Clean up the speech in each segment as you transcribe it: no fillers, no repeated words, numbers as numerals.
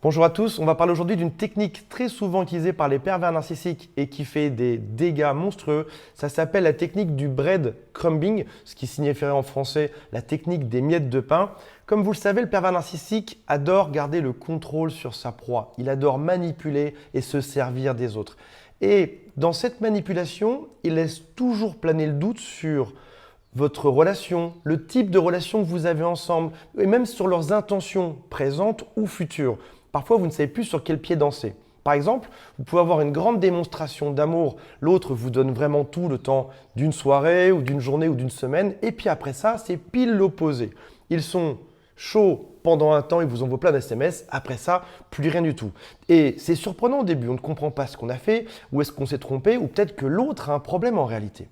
Bonjour à tous, on va parler aujourd'hui d'une technique très souvent utilisée par les pervers narcissiques et qui fait des dégâts monstrueux. Ça s'appelle la technique du breadcrumbing, ce qui signifierait en français la technique des miettes de pain. Comme vous le savez, le pervers narcissique adore garder le contrôle sur sa proie. Il adore manipuler et se servir des autres. Et dans cette manipulation, il laisse toujours planer le doute sur votre relation, le type de relation que vous avez ensemble, et même sur leurs intentions présentes ou futures. Parfois, vous ne savez plus sur quel pied danser. Par exemple, vous pouvez avoir une grande démonstration d'amour, l'autre vous donne vraiment tout le temps d'une soirée ou d'une journée ou d'une semaine, et puis après ça, c'est pile l'opposé. Ils sont chauds pendant un temps, ils vous envoient plein d'SMS, après ça, plus rien du tout. Et c'est surprenant au début, on ne comprend pas ce qu'on a fait, ou est-ce qu'on s'est trompé, ou peut-être que l'autre a un problème en réalité.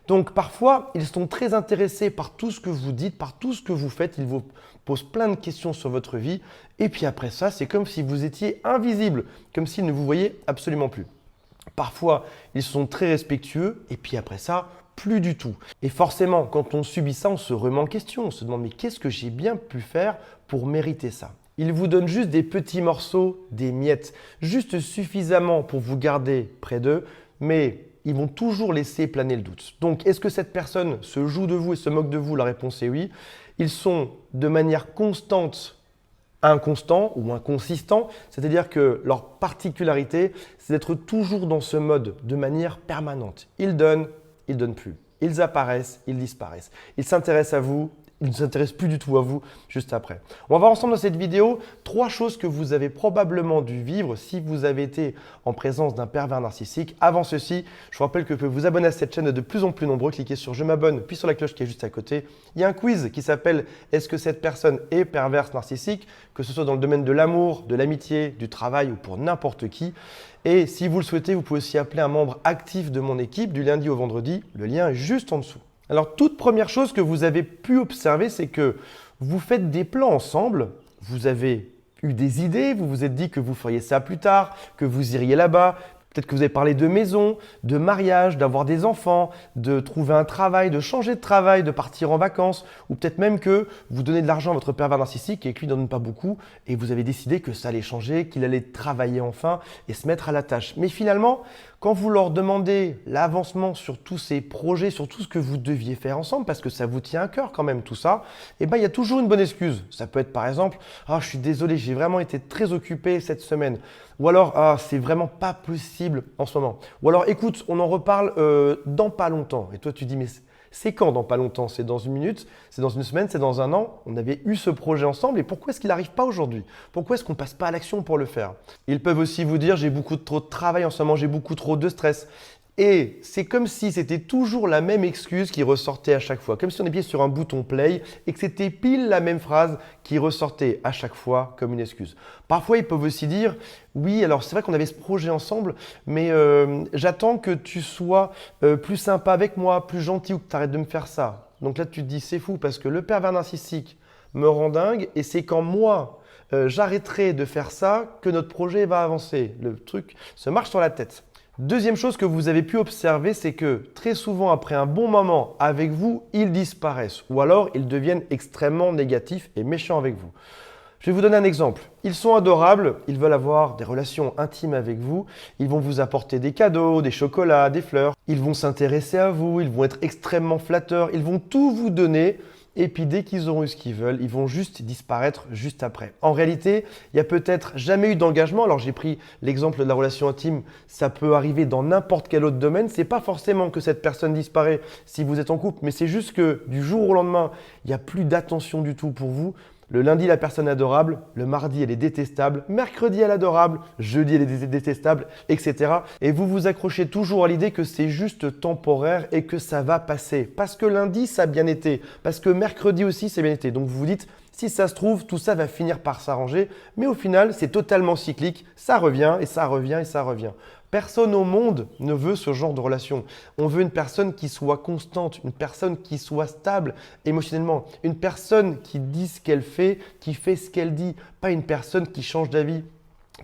Donc parfois, ils sont très intéressés par tout ce que vous dites, par tout ce que vous faites. Ils vous posent plein de questions sur votre vie. Et puis après ça, c'est comme si vous étiez invisible, comme s'ils ne vous voyaient absolument plus. Parfois, ils sont très respectueux. Et puis après ça, plus du tout. Et forcément, quand on subit ça, on se remet en question. On se demande, mais qu'est-ce que j'ai bien pu faire pour mériter ça ? Ils vous donnent juste des petits morceaux, des miettes, juste suffisamment pour vous garder près d'eux. Mais ils vont toujours laisser planer le doute. Donc, est-ce que cette personne se joue de vous et se moque de vous? La réponse est oui. Ils sont de manière constante inconstants ou inconsistants, c'est-à-dire que leur particularité, c'est d'être toujours dans ce mode de manière permanente. Ils donnent plus. Ils apparaissent, ils disparaissent. Ils s'intéressent à vous, ils ne s'intéressent plus du tout à vous juste après. On va voir ensemble dans cette vidéo 3 choses que vous avez probablement dû vivre si vous avez été en présence d'un pervers narcissique. Avant ceci, je vous rappelle que vous pouvez vous abonner à cette chaîne de plus en plus nombreux. Cliquez sur « Je m'abonne » puis sur la cloche qui est juste à côté. Il y a un quiz qui s'appelle « Est-ce que cette personne est perverse narcissique ?» que ce soit dans le domaine de l'amour, de l'amitié, du travail ou pour n'importe qui. Et si vous le souhaitez, vous pouvez aussi appeler un membre actif de mon équipe du lundi au vendredi. Le lien est juste en dessous. Alors, toute première chose que vous avez pu observer, c'est que vous faites des plans ensemble, vous avez eu des idées, vous vous êtes dit que vous feriez ça plus tard, que vous iriez là-bas. Peut-être que vous avez parlé de maison, de mariage, d'avoir des enfants, de trouver un travail, de changer de travail, de partir en vacances, ou peut-être même que vous donnez de l'argent à votre pervers narcissique et que lui ne donne pas beaucoup et vous avez décidé que ça allait changer, qu'il allait travailler enfin et se mettre à la tâche. Mais finalement, quand vous leur demandez l'avancement sur tous ces projets, sur tout ce que vous deviez faire ensemble, parce que ça vous tient à cœur quand même tout ça, eh ben, il y a toujours une bonne excuse. Ça peut être par exemple « Ah, je suis désolé, j'ai vraiment été très occupé cette semaine ». Ou alors « Ah, c'est vraiment pas possible en ce moment ». Ou alors « Écoute, on en reparle dans pas longtemps ». Et toi, tu dis « Mais c'est quand dans pas longtemps? C'est dans une minute, c'est dans une semaine, c'est dans un an. On avait eu ce projet ensemble et pourquoi est-ce qu'il n'arrive pas aujourd'hui? Pourquoi est-ce qu'on ne passe pas à l'action pour le faire? » Ils peuvent aussi vous dire « J'ai beaucoup trop de travail en ce moment, j'ai beaucoup trop de stress ». Et c'est comme si c'était toujours la même excuse qui ressortait à chaque fois, comme si on appuyait sur un bouton play et que c'était pile la même phrase qui ressortait à chaque fois comme une excuse. Parfois, ils peuvent aussi dire « Oui, alors c'est vrai qu'on avait ce projet ensemble, mais j'attends que tu sois plus sympa avec moi, plus gentil ou que tu arrêtes de me faire ça. » Donc là, tu te dis « C'est fou parce que le pervers narcissique me rend dingue et c'est quand moi, j'arrêterai de faire ça que notre projet va avancer. » Le truc se marche sur la tête. Deuxième chose que vous avez pu observer, c'est que très souvent, après un bon moment avec vous, ils disparaissent ou alors ils deviennent extrêmement négatifs et méchants avec vous. Je vais vous donner un exemple. Ils sont adorables, ils veulent avoir des relations intimes avec vous, ils vont vous apporter des cadeaux, des chocolats, des fleurs, ils vont s'intéresser à vous, ils vont être extrêmement flatteurs, ils vont tout vous donner. Et puis dès qu'ils auront eu ce qu'ils veulent, ils vont juste disparaître juste après. En réalité, il n'y a peut-être jamais eu d'engagement. Alors j'ai pris l'exemple de la relation intime, ça peut arriver dans n'importe quel autre domaine. Ce n'est pas forcément que cette personne disparaît si vous êtes en couple, mais c'est juste que du jour au lendemain, il n'y a plus d'attention du tout pour vous. Le lundi, la personne est adorable, le mardi, elle est détestable, mercredi, elle est adorable, jeudi, elle est détestable, etc. Et vous vous accrochez toujours à l'idée que c'est juste temporaire et que ça va passer. Parce que lundi, ça a bien été. Parce que mercredi aussi, ça a bien été. Donc vous vous dites, si ça se trouve, tout ça va finir par s'arranger. Mais au final, c'est totalement cyclique. Ça revient et ça revient et ça revient. Personne au monde ne veut ce genre de relation. On veut une personne qui soit constante, une personne qui soit stable émotionnellement, une personne qui dit ce qu'elle fait, qui fait ce qu'elle dit, pas une personne qui change d'avis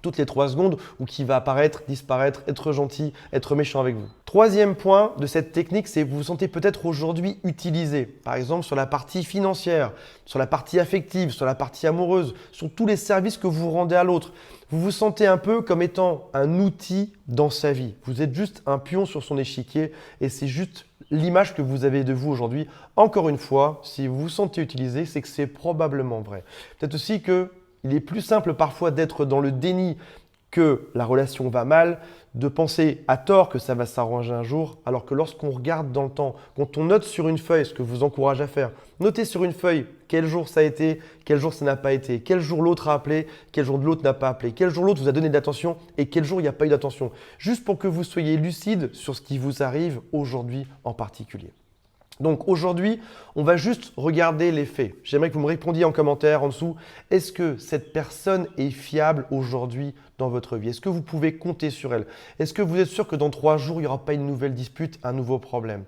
toutes les 3 secondes ou qui va apparaître, disparaître, être gentil, être méchant avec vous. Troisième point de cette technique, c'est que vous vous sentez peut-être aujourd'hui utilisé. Par exemple, sur la partie financière, sur la partie affective, sur la partie amoureuse, sur tous les services que vous rendez à l'autre. Vous vous sentez un peu comme étant un outil dans sa vie. Vous êtes juste un pion sur son échiquier et c'est juste l'image que vous avez de vous aujourd'hui. Encore une fois, si vous vous sentez utilisé, c'est que c'est probablement vrai. Peut-être aussi que il est plus simple parfois d'être dans le déni que la relation va mal, de penser à tort que ça va s'arranger un jour, alors que lorsqu'on regarde dans le temps, quand on note sur une feuille ce que je vous encourage à faire, notez sur une feuille quel jour ça a été, quel jour ça n'a pas été, quel jour l'autre a appelé, quel jour l'autre n'a pas appelé, quel jour l'autre vous a donné de l'attention et quel jour il n'y a pas eu d'attention. Juste pour que vous soyez lucide sur ce qui vous arrive aujourd'hui en particulier. Donc aujourd'hui, on va juste regarder les faits. J'aimerais que vous me répondiez en commentaire en dessous. Est-ce que cette personne est fiable aujourd'hui dans votre vie? Est-ce que vous pouvez compter sur elle? Est-ce que vous êtes sûr que dans 3 jours, il n'y aura pas une nouvelle dispute, un nouveau problème?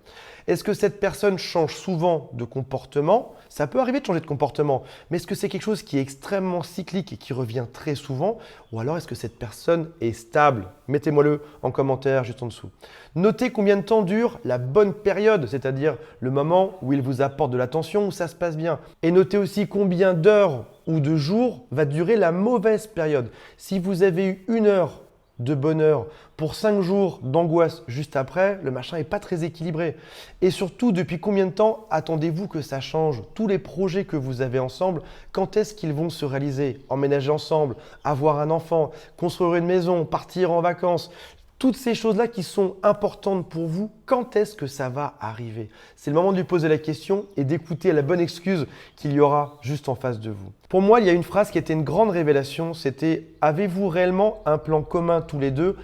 Est-ce que cette personne change souvent de comportement? Ça peut arriver de changer de comportement, mais est-ce que c'est quelque chose qui est extrêmement cyclique et qui revient très souvent? Ou alors est-ce que cette personne est stable? Mettez-moi-le en commentaire juste en dessous. Notez combien de temps dure la bonne période, c'est-à-dire le moment où il vous apporte de l'attention, où ça se passe bien. Et notez aussi combien d'heures ou de jours va durer la mauvaise période. Si vous avez eu 1 heure de bonheur pour 5 jours d'angoisse juste après, le machin n'est pas très équilibré. Et surtout, depuis combien de temps attendez-vous que ça change? Tous les projets que vous avez ensemble, quand est-ce qu'ils vont se réaliser? Emménager ensemble, avoir un enfant, construire une maison, partir en vacances. Toutes ces choses-là qui sont importantes pour vous, quand est-ce que ça va arriver? C'est le moment de lui poser la question et d'écouter la bonne excuse qu'il y aura juste en face de vous. Pour moi, il y a une phrase qui était une grande révélation, c'était « Avez-vous réellement un plan commun tous les deux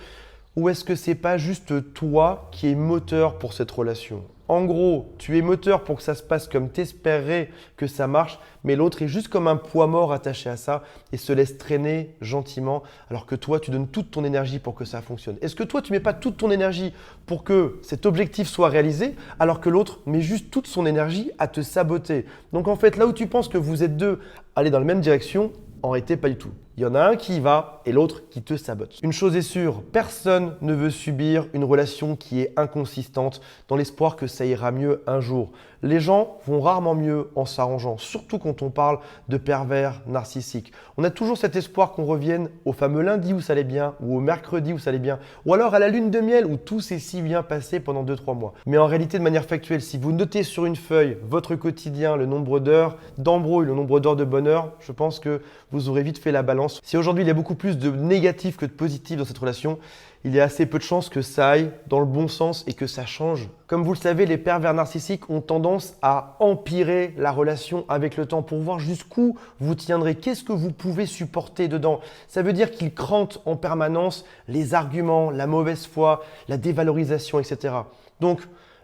ou est-ce que c'est pas juste toi qui es moteur pour cette relation ?» En gros, tu es moteur pour que ça se passe comme tu espérerais que ça marche, mais l'autre est juste comme un poids mort attaché à ça et se laisse traîner gentiment alors que toi, tu donnes toute ton énergie pour que ça fonctionne. Est-ce que toi, tu mets pas toute ton énergie pour que cet objectif soit réalisé alors que l'autre met juste toute son énergie à te saboter? Donc en fait, là où tu penses que vous êtes deux aller dans la même direction, en réalité, pas du tout. Il y en a un qui y va et l'autre qui te sabote. Une chose est sûre, personne ne veut subir une relation qui est inconsistante dans l'espoir que ça ira mieux un jour. Les gens vont rarement mieux en s'arrangeant, surtout quand on parle de pervers narcissiques. On a toujours cet espoir qu'on revienne au fameux lundi où ça allait bien ou au mercredi où ça allait bien ou alors à la lune de miel où tout s'est si bien passé pendant 2-3 mois. Mais en réalité, de manière factuelle, si vous notez sur une feuille votre quotidien, le nombre d'heures d'embrouille, le nombre d'heures de bonheur, je pense que vous aurez vite fait la balance. Si aujourd'hui il y a beaucoup plus de négatifs que de positifs dans cette relation, il y a assez peu de chances que ça aille dans le bon sens et que ça change. Comme vous le savez, les pervers narcissiques ont tendance à empirer la relation avec le temps pour voir jusqu'où vous tiendrez, qu'est-ce que vous pouvez supporter dedans. Ça veut dire qu'ils crantent en permanence les arguments, la mauvaise foi, la dévalorisation, etc. Donc,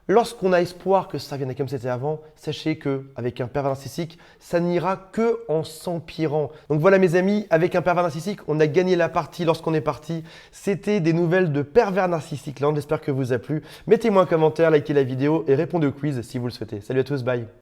lorsqu'on a espoir que ça vienne comme c'était avant, sachez qu'avec un pervers narcissique, ça n'ira que en s'empirant. Donc voilà mes amis, avec un pervers narcissique, on a gagné la partie lorsqu'on est parti. C'était des nouvelles de pervers narcissiques land, j'espère que vous a plu. Mettez-moi un commentaire, likez la vidéo et répondez au quiz si vous le souhaitez. Salut à tous, bye.